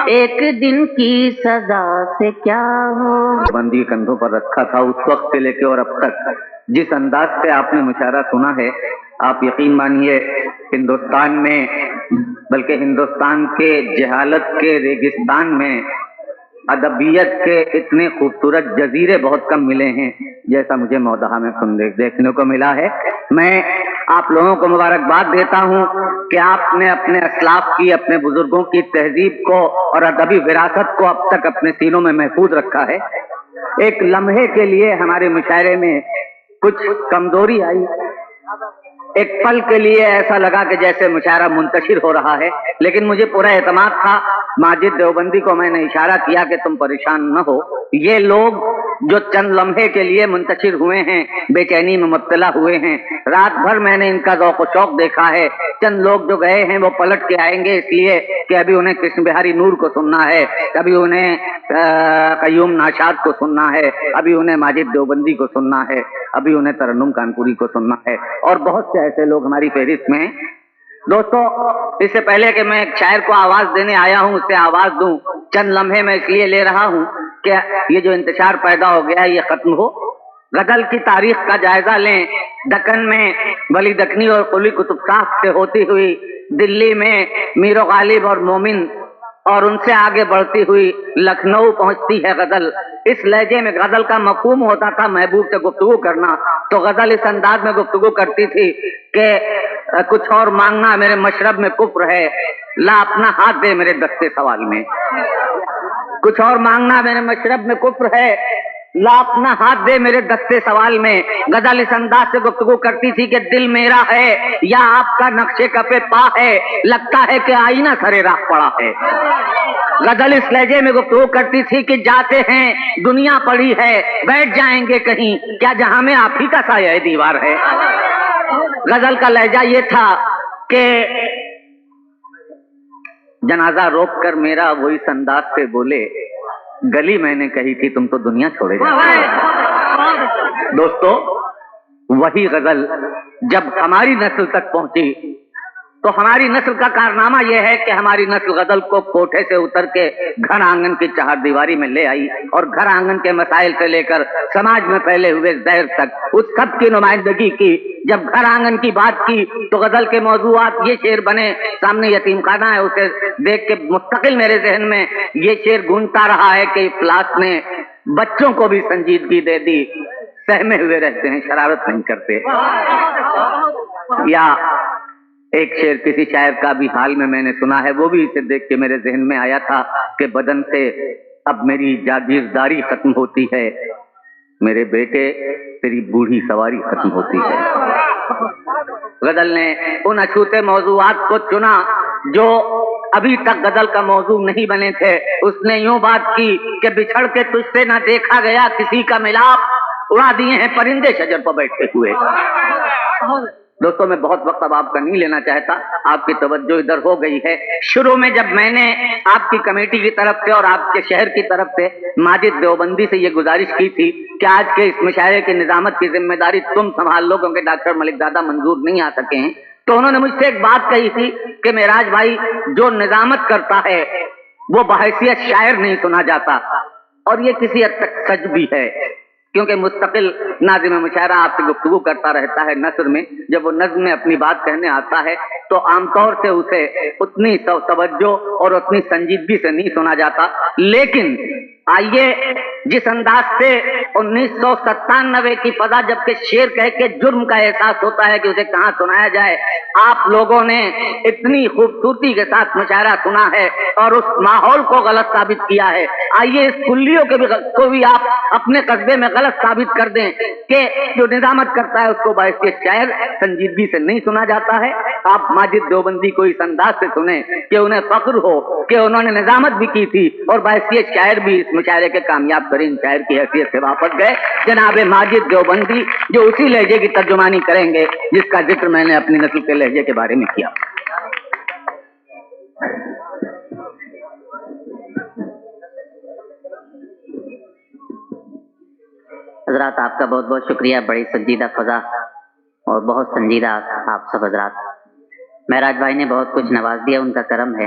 ایک دن کی سزا سے کیا ہو. بندی کندھوں پر رکھا تھا اس وقت سے لے کے اور اب تک جس انداز سے آپ نے مشاعرہ سنا ہے، آپ یقین مانیے ہندوستان میں، بلکہ ہندوستان کے جہالت کے ریگستان میں ادبیت کے اتنے خوبصورت جزیرے بہت کم ملے ہیں جیسا مجھے مودہا میں دیکھنے کو ملا ہے. میں آپ لوگوں کو مبارکباد دیتا ہوں کہ آپ نے اپنے اسلاف کی، اپنے بزرگوں کی تہذیب کو اور ادبی وراثت کو اب تک اپنے سینوں میں محفوظ رکھا ہے. ایک لمحے کے لیے ہمارے مشاعرے میں کچھ کمزوری آئی، ایک پل کے لیے ایسا لگا کہ جیسے مشاعرہ منتشر ہو رہا ہے، لیکن مجھے پورا اعتماد تھا. ماجد دیوبندی کو میں نے اشارہ کیا کہ تم پریشان نہ ہو، یہ لوگ جو چند لمحے کے لیے منتشر ہوئے ہیں بے چینی میں مبتلا ہوئے ہیں، رات بھر میں نے ان کا ذوق و شوق دیکھا ہے. چند لوگ جو گئے ہیں وہ پلٹ کے آئیں گے، اس لیے کہ ابھی انہیں کرشن بہاری نور کو سننا ہے، ابھی انہیں قیوم ناشاد کو سننا ہے، ابھی انہیں ماجد دیوبندی کو سننا ہے، ابھی انہیں ترنم کانپوری کو سننا ہے، اور بہت سے ایسے لوگ ہماری فہرست میں ہیں. دوستو، اس سے پہلے کہ میں ایک شاعر کو آواز دینے آیا ہوں، اس سے آواز دوں، چند لمحے میں اس لیے لے رہا ہوں کہ یہ جو انتشار پیدا ہو گیا ہے یہ ختم ہو. غزل کی تاریخ کا جائزہ لیں. دکن میں ولی دکنی اور قلی قطب شاہ سے ہوتی ہوئی دلی میں میر و غالب اور مومن، اور ان سے آگے بڑھتی ہوئی لکھنؤ پہنچتی ہے غزل. اس لہجے میں غزل کا مفہوم ہوتا تھا محبوب سے گفتگو کرنا، تو غزل اس انداز میں گفتگو کرتی تھی کہ کچھ اور مانگنا میرے مشرب میں کفر ہے، لا اپنا ہاتھ دے میرے دستے سوال میں. کچھ اور مانگنا میرے مشرب میں کفر ہے، لا اپنا ہاتھ دے میرے دستے سوال میں. غزل اس انداز سے گفتگو کرتی تھی کہ دل میرا ہے یا آپ کا نقشے کفے پا ہے، لگتا ہے کہ آئینہ سرے راہ پڑا ہے. غزل اس لہجے میں گفتگو کرتی تھی کہ جاتے ہیں دنیا پڑی ہے، بیٹھ جائیں گے کہیں، کیا جہاں میں آپ ہی کا سایہ دیوار ہے. غزل کا لہجہ یہ تھا کہ جنازہ روک کر میرا وہ اس انداز سے بولے، گلی میں نے کہی تھی تم تو دنیا چھوڑے جاتے. دوستو، وہی غزل جب ہماری نسل تک پہنچی تو ہماری نسل کا کارنامہ یہ ہے کہ ہماری نسل غزل کو کوٹھے سے اتر کے گھر آنگن کی چہار دیواری میں لے آئی، اور گھر آنگن کے مسائل سے لے کر سماج میں پھیلے ہوئے زہر تک اس سب کی نمائندگی کی. جب گھر آنگن کی بات کی تو غزل کے موضوعات یہ شعر بنے. سامنے یتیم خانہ ہے، اسے دیکھ کے مستقل میرے ذہن میں یہ شعر گونجتا رہا ہے کہ افلاس نے بچوں کو بھی سنجیدگی دے دی، سہمے ہوئے رہتے ہیں شرارت نہیں کرتے. یا ایک شعر کسی شاعر کا بھی حال میں نے سنا ہے، وہ بھی اسے دیکھ کے میرے ذہن میں آیا تھا کہ بدن سے اب میری جاگیرداری ختم ہوتی ہے، میرے بیٹے تیری بوڑھی سواری ختم ہوتی ہے. غزل نے ان اچھوتے موضوعات کو چنا جو ابھی تک غزل کا موضوع نہیں بنے تھے. اس نے یوں بات کی کہ بچھڑ کے تجھ سے نہ دیکھا گیا کسی کا ملاپ، اڑا دیے ہیں پرندے شجر پر بیٹھے ہوئے. دوستوں، میں بہت وقت اب آپ کا نہیں لینا چاہتا، آپ کی توجہ ادھر ہو گئی ہے. شروع میں جب میں نے آپ کی کمیٹی کی طرف سے اور آپ کے شہر کی طرف سے ماجد دیوبندی سے یہ گزارش کی تھی کہ آج کے اس مشاعرے کی نظامت کی ذمہ داری تم سنبھال لو کیونکہ ڈاکٹر ملک زادہ منظور نہیں آ سکے ہیں، تو انہوں نے مجھ سے ایک بات کہی تھی کہ معراج بھائی، جو نظامت کرتا ہے وہ بحیثیت شاعر نہیں سنا جاتا. اور یہ کسی حد تک سچ بھی ہے، کیونکہ مستقل ناظم مشاعرہ آپ سے گفتگو کرتا رہتا ہے نثر میں. جب وہ نظم میں اپنی بات کہنے آتا ہے تو عام طور سے اسے اتنی توجہ اور اتنی سنجیدگی سے نہیں سنا جاتا. لیکن آئیے، جس انداز سے 1997 کی فضا جبکہ شعر کہہ کے جرم کا احساس ہوتا ہے کہ اسے کہاں سنایا جائے، آپ لوگوں نے اتنی خوبصورتی کے ساتھ مشاعرہ سنا ہے اور اس ماحول کو غلط ثابت کیا ہے. آئیے اس کلیوں کو بھی آپ اپنے قصبے میں غلط ثابت کر دیں کہ جو نظامت کرتا ہے اس کو بحیثیت شاعر سنجیدگی سے نہیں سنا جاتا ہے. آپ ماجد دیوبندی کو اس انداز سے سنیں کہ انہیں فخر ہو کہ انہوں نے نظامت بھی کی تھی اور بحیثیت شاعر بھی اس مشاعرے کے کامیاب ترین شاعر کی حیثیت سے واپس گئے. جناب ماجد دیوبندی جو اسی لہجے کی ترجمانی کریں گے جس کا ذکر میں نے اپنی نسل کے لہجے کے بارے میں کیا. حضرات، آپ کا بہت بہت شکریہ. بڑی سنجیدہ فضا اور بہت سنجیدہ آپ سب حضرات. معراج بھائی نے بہت کچھ نواز دیا، ان کا کرم ہے.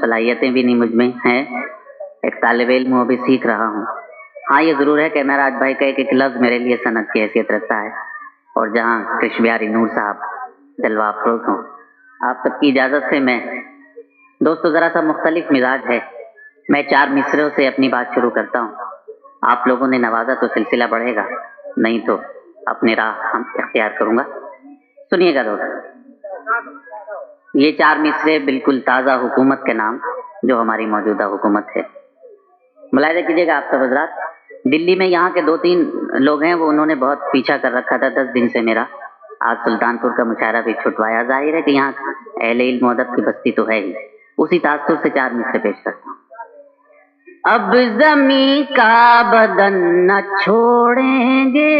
صلاحیتیں بھی نہیں مجھ میں ہیں، ایک طالب علم ہوں، ابھی سیکھ رہا ہوں. ہاں یہ ضرور ہے کہ معراج بھائی کا ایک ایک لفظ میرے لیے سند کی حیثیت رکھتا ہے، اور جہاں کرش بہاری نور صاحب جلوہ افروز ہوں. آپ سب کی اجازت سے میں دوستو ذرا سا مختلف مزاج ہے، میں 4 مصرعوں سے اپنی بات شروع کرتا ہوں. آپ لوگوں نے نوازا تو سلسلہ بڑھے گا، نہیں تو اپنی راہ ہم اختیار کروں گا. سنیے گا دوست، یہ 4 مصرے بالکل تازہ حکومت کے نام جو ہماری موجودہ حکومت ہے. ملاحظہ کیجیے گا آپ سب حضرات، دلی میں یہاں کے 2-3 لوگ ہیں، وہ انہوں نے بہت پیچھا کر رکھا تھا 10 دن سے میرا. آج سلطان پور کا مشاعرہ بھی چھٹوایا. ظاہر ہے کہ یہاں اہل علم و ادب کی بستی تو ہے ہی. اسی تاثر سے 4 مصرے پیش کرتا ہوں. اب زمیں کا بدن نہ چھوڑیں گے،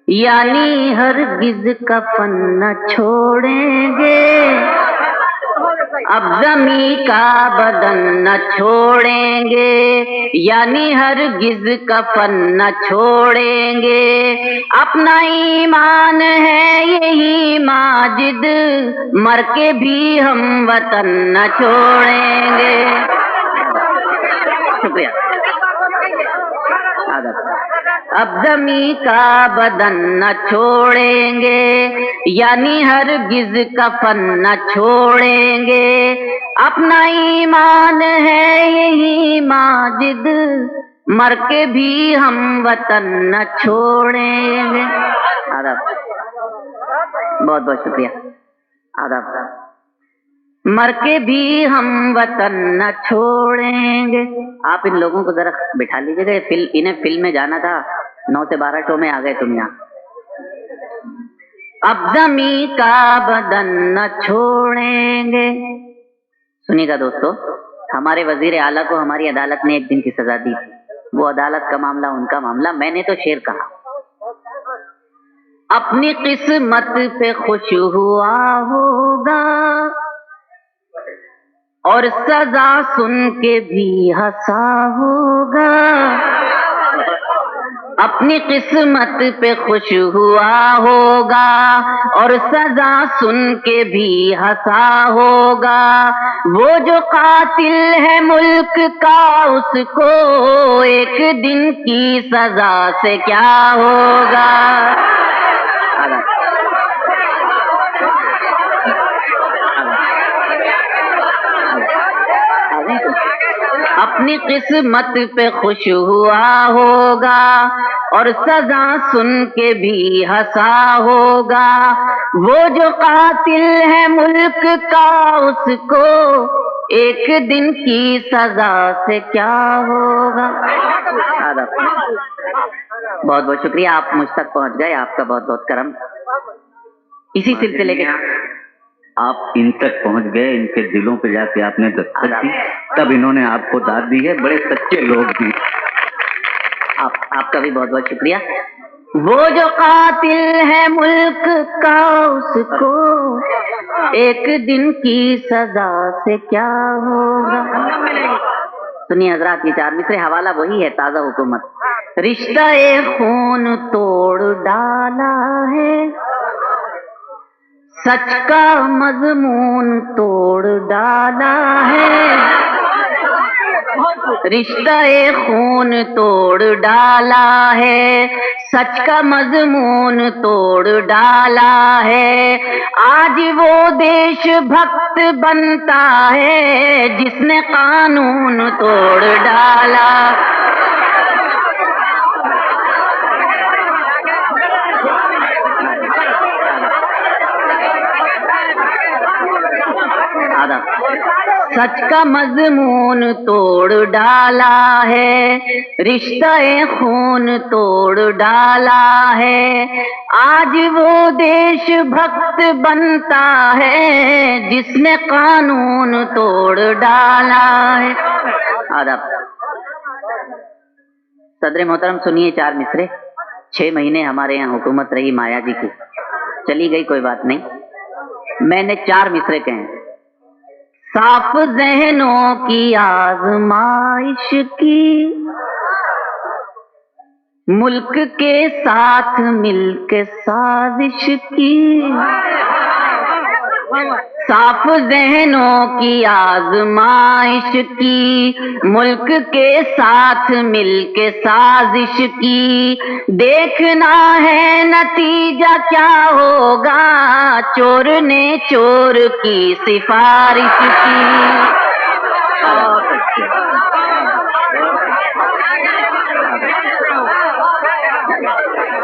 یعنی ہرگز کفن نہ چھوڑیں گے. اب زمیں کا بدن نہ چھوڑیں گے، یعنی ہرگز کفن نہ چھوڑیں گے. اپنا ایمان ہے یہی ماجد، مر کے بھی ہم وطن نہ چھوڑیں گے. شکریہ. اب زمیں کا بدن نہ چھوڑیں گے، یعنی ہرگز کفن نہ چھوڑیں گے. اپنا ایمان ہے یہی ماجد، مر کے بھی ہم وطن نہ چھوڑیں گے. آداب. بہت بہت شکریہ. آداب. مر کے بھی ہم وطن نہ چھوڑیں گے. آپ ان لوگوں کو ذرا بٹھا لیجیے گا، انہیں فلم میں جانا تھا، 9 سے 12 شو میں آ گئے تم یہاں. اب زمیں کا بدن نہ چھوڑیں گے. سنیے گا دوستو، ہمارے وزیر اعلیٰ کو ہماری عدالت نے ایک دن کی سزا دی. وہ عدالت کا معاملہ ان کا معاملہ، میں نے تو شعر کہا. اپنی قسمت پہ خوش ہوا ہوگا اور سزا سن کے بھی ہنسا ہوگا. اپنی قسمت پہ خوش ہوا ہوگا اور سزا سن کے بھی ہنسا ہوگا. وہ جو قاتل ہے ملک کا، اس کو ایک دن کی سزا سے کیا ہوگا. اپنی قسمت پہ خوش ہوا ہوگا اور سزا سن کے بھی ہنسا ہوگا. وہ جو قاتل ہے ملک کا، اس کو ایک دن کی سزا سے کیا ہوگا. بہت بہت شکریہ، آپ مجھ تک پہنچ گئے، آپ کا بہت بہت کرم. اسی سلسلے کے آپ ان تک پہنچ گئے، ان کے دلوں پہ جا کے آپ نے دستک دی، تب انہوں نے آپ کو داد دی ہے. بڑے سچے لوگ ہیں. آپ کا بھی بہت بہت شکریہ. وہ جو قاتل ہے ملک کا، اس کو ایک دن کی سزا سے کیا ہوگا. سنیے حضرات، یہ 4 مصرے حوالہ وہی ہے، تازہ حکومت. رشتہ خون توڑ ڈالا ہے، سچ کا مضمون توڑ ڈالا ہے. رشتہ خون توڑ ڈالا ہے، سچ کا مضمون توڑ ڈالا ہے. آج وہ دیش بھکت بنتا ہے جس نے قانون توڑ ڈالا. سچ کا مضمون توڑ ڈالا ہے، رشتہ خون توڑ ڈالا ہے. آج وہ دیش بھکت بنتا ہے جس نے قانون توڑ ڈالا ہے. آداب. صدر محترم سنیے 4 مصرے. 6 مہینے ہمارے یہاں حکومت رہی مایا جی کی، چلی گئی کوئی بات نہیں. میں نے 4 مصرے کہیں. صاف ذہنوں کی آزمائش کی، ملک کے ساتھ مل کے سازش کی. صاف ذہنوں کی آزمائش کی، ملک کے ساتھ مل کے سازش کی، دیکھنا ہے نتیجہ کیا ہوگا، چور نے چور کی سفارش کی۔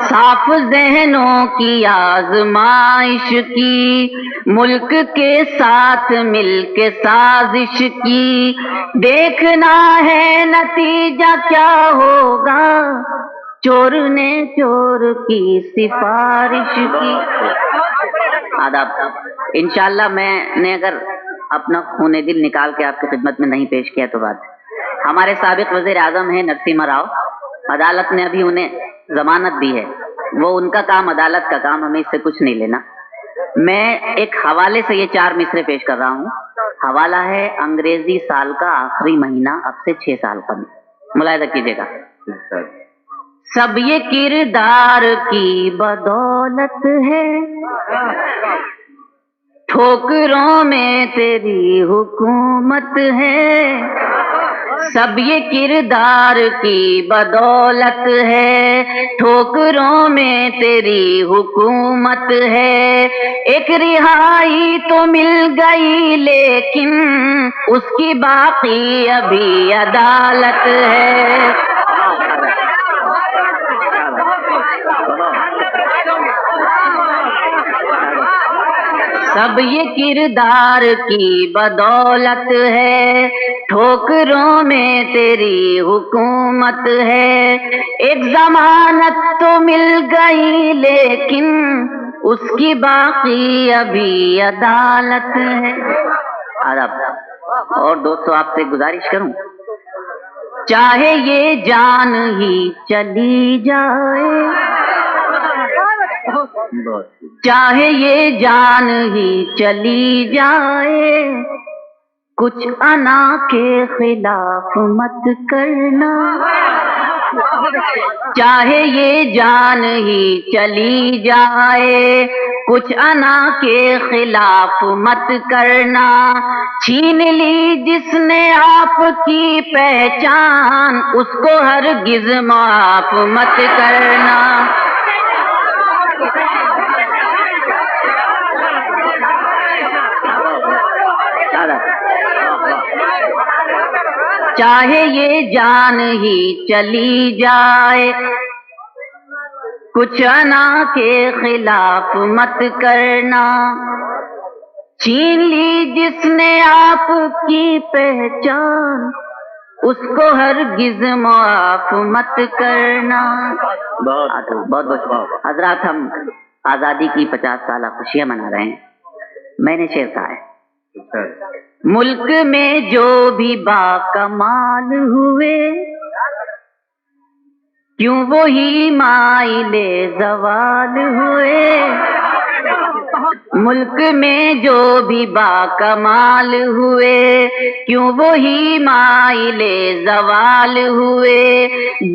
صاف ذہنوں کی آزمائش کی، ملک کے ساتھ مل کے سازش کی، دیکھنا ہے نتیجہ کیا ہوگا، چور نے چور کی سفارش کی۔ آداب۔ انشاءاللہ میں نے اگر اپنا خون دل نکال کے آپ کی خدمت میں نہیں پیش کیا تو بات ہے۔ ہمارے سابق وزیر اعظم ہیں نرسمہا راؤ، عدالت نے ابھی انہیں ضمانت دی ہے، وہ ان کا کام عدالت کا کام، ہمیں اس سے کچھ نہیں لینا۔ میں ایک حوالے سے یہ 4 مصرے پیش کر رہا ہوں۔ حوالہ ہے انگریزی سال کا آخری مہینہ، اب سے 6 سال قبل، ملاحظہ کیجیے گا۔ سب یہ کردار کی بدولت ہے، ٹھوکروں میں تیری حکومت ہے، سب یہ کردار کی بدولت ہے، ٹھوکروں میں تیری حکومت ہے، ایک رہائی تو مل گئی لیکن اس کی باقی ابھی عدالت ہے۔ سب یہ کردار کی بدولت ہے، ٹھوکروں میں تیری حکومت ہے، ایک ضمانت تو مل گئی لیکن اس کی باقی ابھی عدالت ہے۔ اور دوستو آپ سے گزارش کروں، چاہے یہ جان ہی چلی جائے، چاہے یہ جان ہی چلی جائے، کچھ انا کے خلاف مت کرنا، چاہے یہ جان ہی چلی جائے، کچھ انا کے خلاف مت کرنا، چھین لی جس نے آپ کی پہچان، اس کو ہرگز معاف مت کرنا۔ چاہے یہ جان ہی چلی جائے، کچھ انا کے خلاف مت کرنا، چھین لی جس نے آپ کی پہچان، اس کو ہرگز معاف مت کرنا۔ بہت بہت حضرات، ہم آزادی کی 50 سالہ خوشیاں منا رہے ہیں۔ میں نے شعر کہا ہے، ملک میں جو بھی باکمال ہوئے، کیوں وہی مائل زوال ہوئے، ملک میں جو بھی باکمال ہوئے، کیوں وہی مائل زوال ہوئے،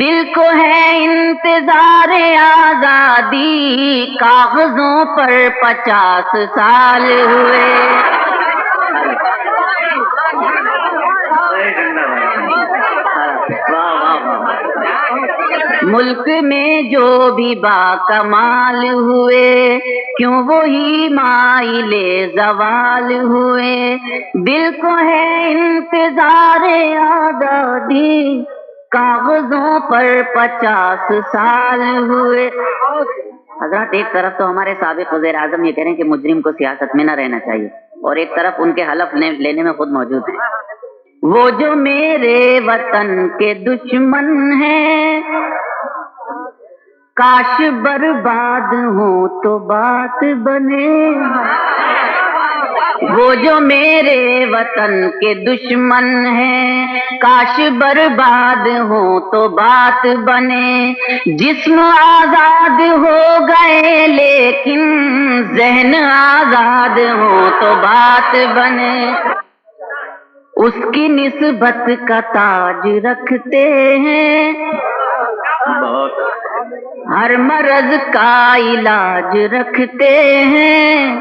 دل کو ہے انتظار آزادی، کاغذوں پر 50 سال ہوئے۔ ملک میں جو بھی باکمال ہوئے، کیوں وہی مائل زوال ہوئے، دل کو ہے انتظار آزادی، کاغذوں پر 50 سال ہوئے۔ حضرات، ایک طرف تو ہمارے سابق وزیر اعظم یہ کہہ رہے ہیں کہ مجرم کو سیاست میں نہ رہنا چاہیے، اور ایک طرف ان کے حلف لینے میں خود موجود ہیں۔ وہ جو میرے وطن کے دشمن ہیں، کاش برباد ہوں تو بات بنے، وہ جو میرے وطن کے دشمن ہیں، کاش برباد ہوں تو بات بنے، جسم آزاد ہو گئے لیکن ذہن آزاد ہو تو بات بنے، اس کی نسبت کا تاج رکھتے ہیں، ہر مرض کا علاج رکھتے ہیں،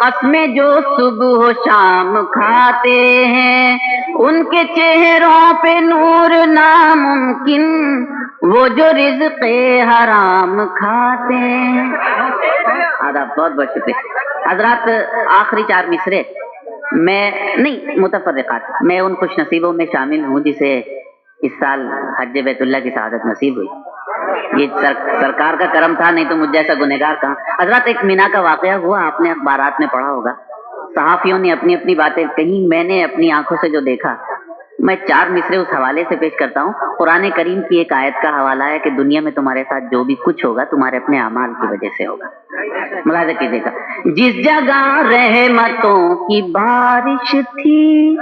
قسمیں جو صبح و شام کھاتے ہیں، ان کے چہروں پہ نور ناممکن، وہ جو رزق حرام کھاتے ہیں۔ آداب، بہت بہت شکریہ حضرات۔ آخری 4 مصرے میں نہیں، متفرقات، میں ان خوش نصیبوں میں شامل ہوں جسے اس سال حج بیت اللہ کی سعادت نصیب ہوئی۔ یہ سرکار کا کرم تھا، نہیں تو مجھ جیسا گنہگار کہاں۔ حضرات، ایک مینا کا واقعہ ہوا، آپ نے اخبارات میں پڑھا ہوگا، صحافیوں نے اپنی اپنی باتیں کہیں، میں نے اپنی آنکھوں سے جو دیکھا، میں 4 مصرے اس حوالے سے پیش کرتا ہوں۔ قرآن کریم کی ایک آیت کا حوالہ ہے کہ دنیا میں تمہارے ساتھ جو بھی کچھ ہوگا تمہارے اپنے اعمال کی وجہ سے ہوگا۔ ملاحظہ کیجیے گا، جس جگہ رحمتوں کی بارش تھی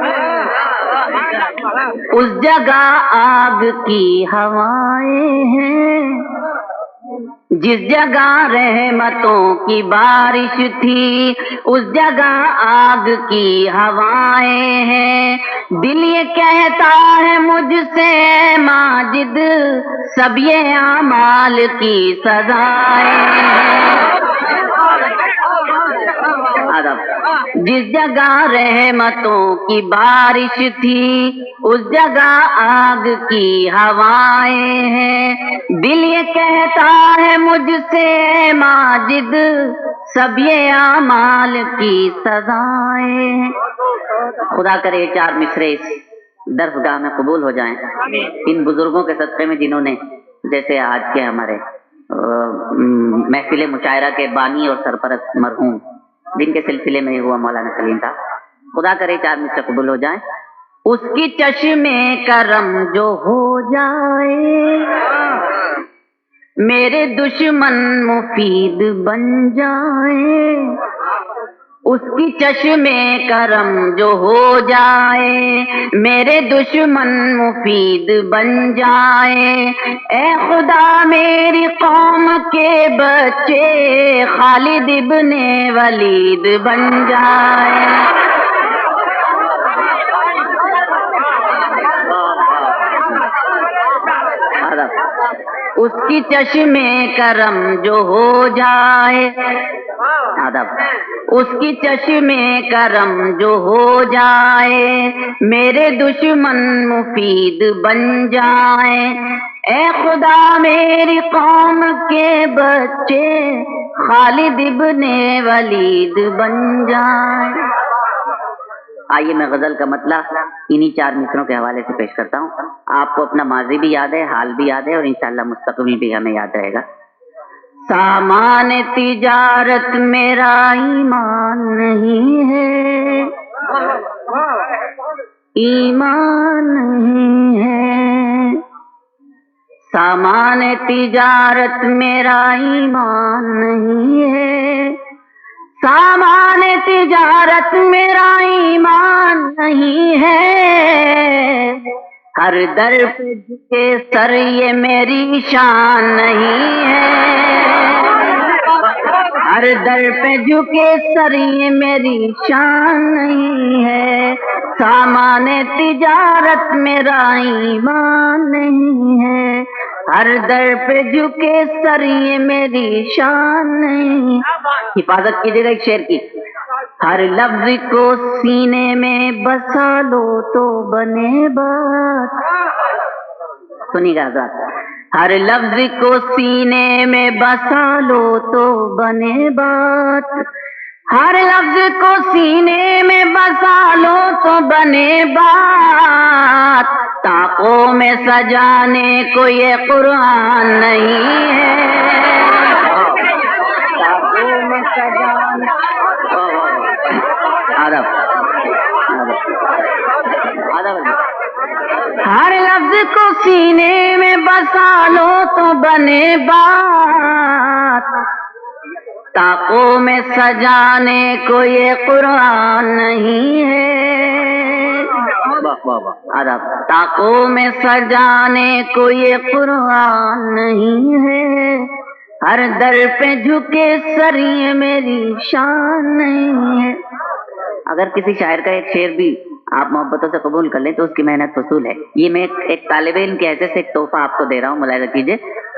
اس جگہ آگ کی ہوائیں ہیں، جس جگہ رحمتوں کی بارش تھی اس جگہ آگ کی ہوائیں ہیں۔ دل یہ کہتا ہے مجھ سے ماجد، سب یہ اعمال کی سزائیں ہیں۔ جس جگہ رحمتوں کی بارش تھی اس جگہ آگ کی ہوائیں ہیں۔ دل یہ کہتا ہے مجھ سے ماجد، سب یہ اعمال کی سزائیں ہیں۔ خدا کرے 4 مصرے اس درسگاہ میں قبول ہو جائیں، ان بزرگوں کے صدقے میں جنہوں نے، جیسے آج کے ہمارے محفل مشاعرہ کے بانی اور سرپرست مرحوم جن کے سلسلے میں ہوا مولانا سلیم صاحب، خدا کرے 4 مصرے قبول ہو جائیں۔ اس کی چشمے کرم جو ہو جائے، میرے دشمن مفید بن جائے، اس کی چشمے کرم جو ہو جائے، میرے دشمن مفید بن جائے۔ اے خدا میری قوم کے بچے خالد ابن ولید بن جائے۔ اس کی چشمے کرم جو ہو جائے، اس کی چشمے کرم جو ہو جائے، میرے دشمن مفید بن جائے۔ اے خدا میری قوم کے بچے خالد ابن ولید بن جائے۔ آئیے میں غزل کا مطلع انہی 4 مصروں کے حوالے سے پیش کرتا ہوں۔ آپ کو اپنا ماضی بھی یاد ہے، حال بھی یاد ہے، اور انشاءاللہ مستقبل بھی ہمیں یاد رہے گا۔ سامان تجارت میرا ایمان نہیں ہے، ایمان نہیں ہے، سامان تجارت میرا ایمان نہیں ہے، سامان تجارت میرا ایمان نہیں ہے، ہر در پہ جھکے سر یہ میری شان نہیں ہے، ہر در پہ جھکے سر یہ میری شان نہیں ہے، سامان تجارت میرا ایمان نہیں ہے، ہر در پہ جھکے سر یہ میری شان نہیں۔ حفاظت کیجیے گا ایک شعر کی۔ ہر لفظ کو سینے میں بسا لو تو بنے بات، سنیے گا حضرات، ہر لفظ کو سینے میں بسا لو تو بنے بات، ہر لفظ کو سینے میں بسا لو تو بنے بات، طاقوں میں سجانے کو یہ قرآن نہیں ہے، طاقوں میں سجانے ہر لفظ کو سینے میں بسا لو تو بنے بات، طاقوں میں سجانے کو یہ قرآن نہیں ہے، طاقوں میں سجانے کو یہ قرآن نہیں ہے، ہر در پہ جھکے سر یہ میری شان نہیں ہے۔ اگر کسی شاعر کا ایک شعر بھی آپ محبتوں سے قبول کر لیں تو اس کی محنت فضول ہے۔ یہ میں ایک طالب علم کی حیثیت سے ایک تحفہ آپ کو دے رہا ہوں، ملاحظہ کیجیے۔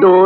2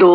2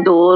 2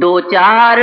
2-4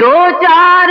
2-4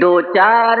2-4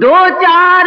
2-4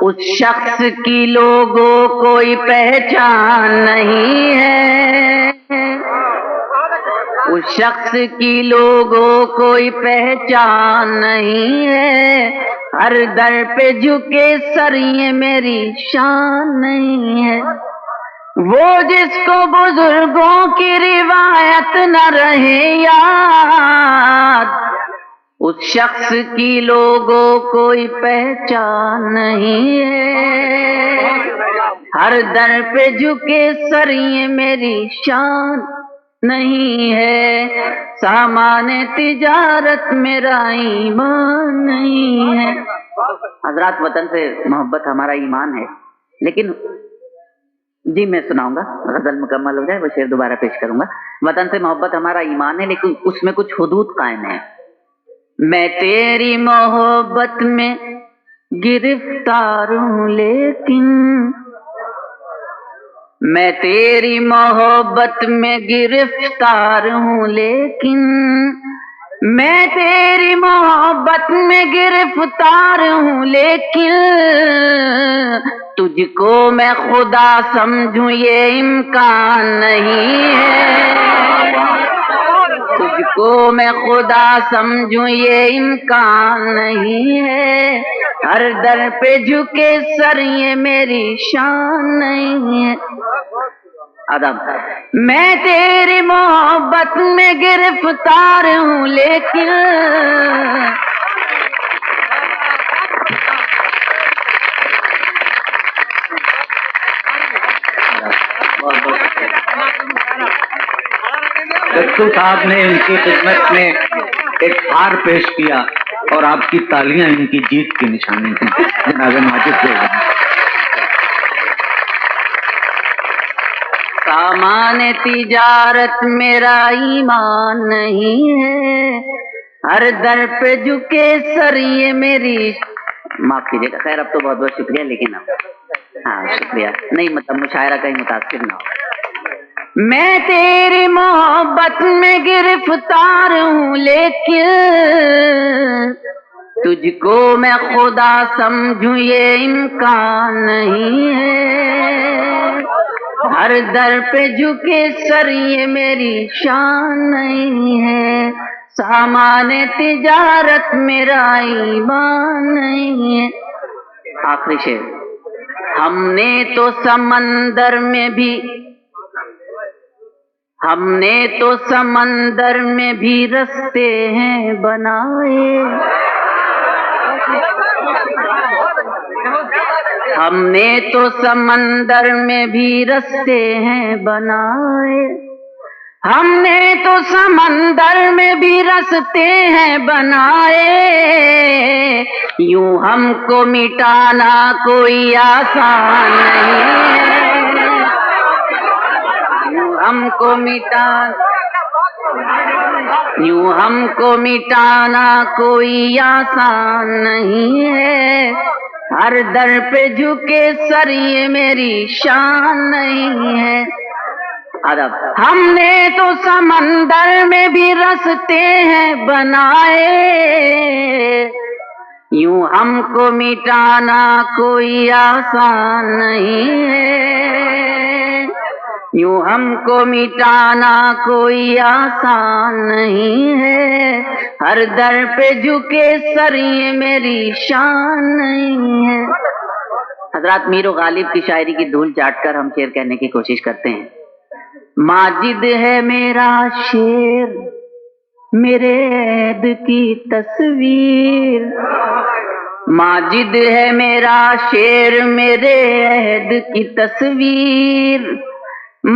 اس شخص کی لوگوں کوئی پہچان نہیں ہے، اس شخص کی لوگوں کوئی پہچان نہیں ہے، ہر در پہ جھکے سر یہ میری شان نہیں ہے، وہ جس کو بزرگوں کی روایت نہ رہے یاد، اس شخص کی لوگوں کوئی پہچان نہیں ہے، ہر در پہ جھکے سر یہ میری شان نہیں ہے، سامان تجارت میرا ایمان نہیں ہے۔ حضرات، وطن سے محبت ہمارا ایمان ہے، لیکن جی میں سناؤں گا، غزل مکمل ہو جائے وہ شعر دوبارہ پیش کروں گا۔ وطن سے محبت ہمارا ایمان ہے، لیکن اس میں کچھ حدود قائم ہیں۔ میں تیری محبت میں گرفتار ہوں، لیکن میں تیری محبت میں گرفتار ہوں، لیکن میں تیری محبت میں گرفتار ہوں، لیکن تجھ کو میں خدا سمجھوں یہ امکان نہیں ہے، تجھ کو میں خدا سمجھوں یہ امکان نہیں ہے، ہر در پہ جھکے سر یہ میری شان نہیں ہے۔ ادب، میں تیری محبت میں گرفتار ہوں، لیکن دستو صاحب نے ان کی خدمت میں ایک ہار پیش کیا اور آپ کی تالیاں ان کی جیت کی نشانی ہیں۔ جناب ماجد سے سامان تجارت میرا ایمان نہیں ہے، ہر در پہ جھکے سر یہ میری، معاف کیجیے گا، خیر اب تو بہت بہت شکریہ، لیکن اب ہاں شکریہ نہیں، مطلب مشاعرہ کہیں متاثر نہ ہو۔ میں تیری محبت میں گرفتار ہوں، لیکن تجھ کو میں خدا سمجھوں یہ امکان نہیں ہے، ہر در پہ جھکے سر یہ میری شان نہیں ہے، سامان تجارت میرا ایمان نہیں ہے۔ آخری شعر، ہم نے تو سمندر میں بھی رستے ہیں بنائے، ہم نے تو سمندر میں بھی رستے ہیں بنائے، ہم نے تو سمندر میں بھی رستے ہیں بنائے، یوں ہم کو مٹانا کوئی آسان نہیں ہے، یوں ہم کو مٹانا کوئی آسان نہیں ہے، ہر در پہ جھکے سر یہ میری شان نہیں ہے۔ ادب، ہم نے تو سمندر میں بھی رستے ہیں بنائے، یوں ہم کو مٹانا کوئی آسان نہیں ہے، یوں ہم کو مٹانا کوئی آسان نہیں ہے، ہر در پہ جھکے سر یہ میری شان نہیں ہے۔ حضرات، میر و غالب کی شاعری کی دھول چاٹ کر ہم شعر کہنے کی کوشش کرتے ہیں۔ ماجد ہے میرا شعر میرے عہد کی تصویر، ماجد ہے میرا شعر میرے عہد کی تصویر،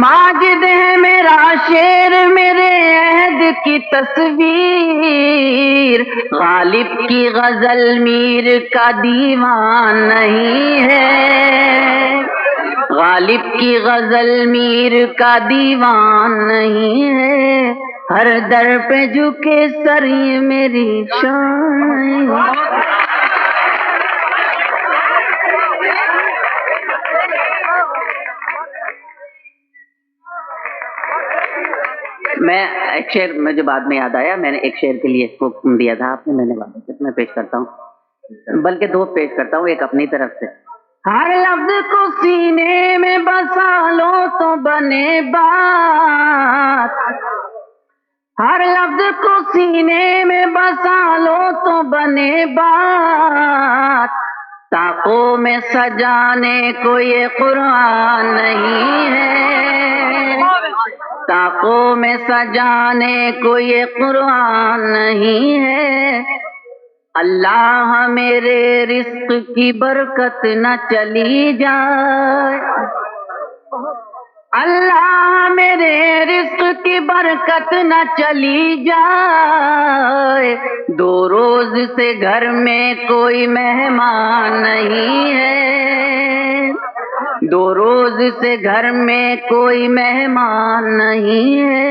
ماجد ہے میرا شعر میرے عہد کی تصویر، غالب کی غزل میر کا دیوان نہیں ہے، غالب کی غزل میر کا دیوان نہیں ہے، ہر در پہ جھکے سر یہ میری شان نہیں ہے۔ میں ایک شعر مجھے بعد میں یاد آیا، میں نے ایک شعر کے لیے حکم دیا تھا آپ نے، میں نے وعدہ کیا، میں پیش کرتا ہوں، بلکہ دو پیش کرتا ہوں، ایک اپنی طرف سے ہر لفظ کو سینے میں بسا لو تو بنے بات، ہر لفظ کو سینے میں بسا لو تو بنے بات، طاقوں میں سجانے کو یہ قرآن نہیں ہے، طاقوں میں سجانے کو یہ قرآن نہیں ہے۔ اللہ میرے رزق کی برکت نہ چلی جائے، اللہ میرے رزق کی برکت نہ چلی جائے، 2 روز سے گھر میں کوئی مہمان نہیں ہے، 2 روز سے گھر میں کوئی مہمان نہیں ہے،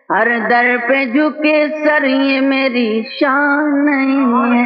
ہر در پہ جھکے سر یہ میری شان نہیں ہے۔